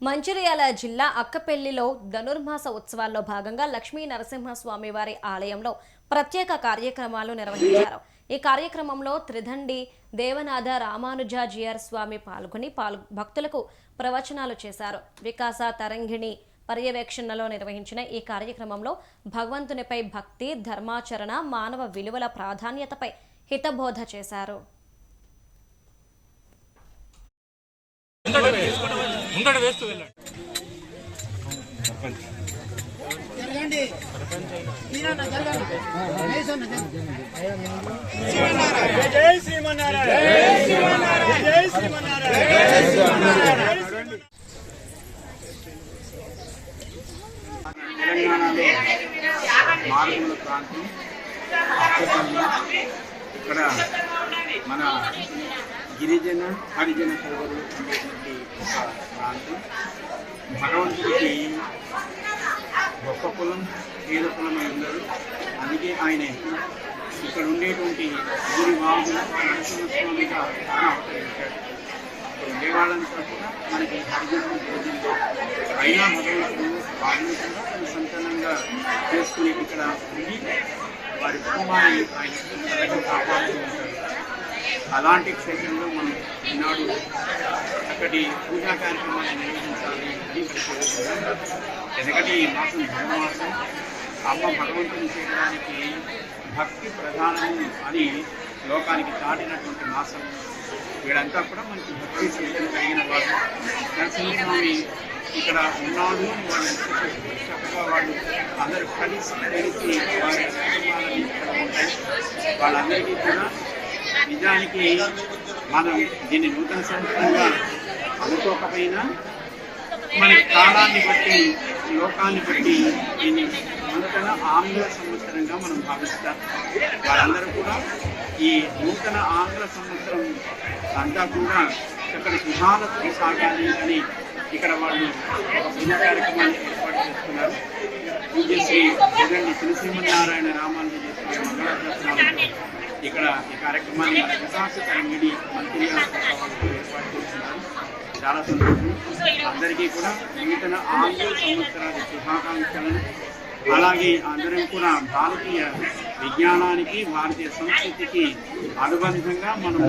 మంచిర్యాల జిల్లా అక్కపెల్లిలో ధనుర్మాస ఉత్సవాల్లో భాగంగా లక్ష్మీ నరసింహస్వామి వారి ఆలయంలో ప్రత్యేక కార్యక్రమాలు నిర్వహించారు. ఈ కార్యక్రమంలో త్రిదండి దేవనాథ రామానుజాజియర్ స్వామి పాల్గొని భక్తులకు ప్రవచనాలు చేశారు. వికాస తరంగిణి పర్యవేక్షణలో నిర్వహించిన ఈ కార్యక్రమంలో భగవంతునిపై భక్తి, ధర్మాచరణ, మానవ విలువల ప్రాధాన్యతపై హితబోధ చేశారు. మారుమూల ప్రాంతం ఇక్కడ మన గిరిజన హరిజన సోదరులు ఉండేటువంటి ఒక ప్రాంతం. భగవంతుడికి గొప్ప కులం పేద కులం అయి ఉండరు. అందుకే ఆయన ఇక్కడ ఉండేటువంటి గిరి వాముల నరసింహస్వామిగా చాలా అవతరించాడు. ఇక్కడ ఉండేవాళ్ళంతా కూడా మనకి హరిజనులు గిరిజనులు అయినా భగవంతుడు వాళ్ళని కూడా తన సంతానంగా చేసుకుని ఇక్కడ ఉండి వారి కుటుంబాన్ని ఆయన చల్లగా కాపాడుతూ ఉంటారు. అలాంటి క్షేత్రంలో మనం ఈనాడు అక్కడి పూజా కార్యక్రమాన్ని నిర్వహించాలి అని కోరుకుంటున్నాం. ఎందుకంటే ఈ మాసం ధనుర్మాసం, అమ్మ భగవంతుని చేయడానికి భక్తి ప్రధానము అని లోకానికి చాటినటువంటి మాసం. వీడంతా కూడా మనకి భక్తి శ్రద్ధలు కలిగిన వాడు. నరసింహస్వామి ఇక్కడ ఉన్నాడు, వాళ్ళు చక్కగా వాళ్ళు అందరూ కలిసి కలిసి వారి కుటుంబాలని ఇక్కడ ఉంటాయి. వాళ్ళందరికీ కూడా నిజానికి మనం దీన్ని నూతన సంవత్సరంగా అనుకోకపోయినా మన కాలాన్ని బట్టి, లోకాన్ని బట్టి దీన్ని నూతన ఆంగ్ల సంవత్సరంగా మనం భావిస్తాం. వాళ్ళందరూ కూడా ఈ నూతన ఆంగ్ల సంవత్సరం అంతా కూడా చక్కటి శుభాలతో సాగాలి అని ఇక్కడ వాళ్ళు ఒక పూజ కార్యక్రమాన్ని ఏర్పాటు చేస్తున్నారు. పూజ్యశ్రీ త్రిదండి తులసీమన్నారాయణ రామానుజాచార్య మంగళాశాసనాలతో ఇక్కడ ఈ కార్యక్రమాన్ని వికాస తరంగిణి మంచిర్యాల ఏర్పాటు చేస్తున్నారు. చాలా సంతోషం. అందరికీ కూడా నూతన ఆంగ్ల సంవత్సరాల శుభాకాంక్షలను, అలాగే అందరం కూడా భారతీయ విజ్ఞానానికి, భారతీయ సంస్కృతికి అనుబంధంగా మనం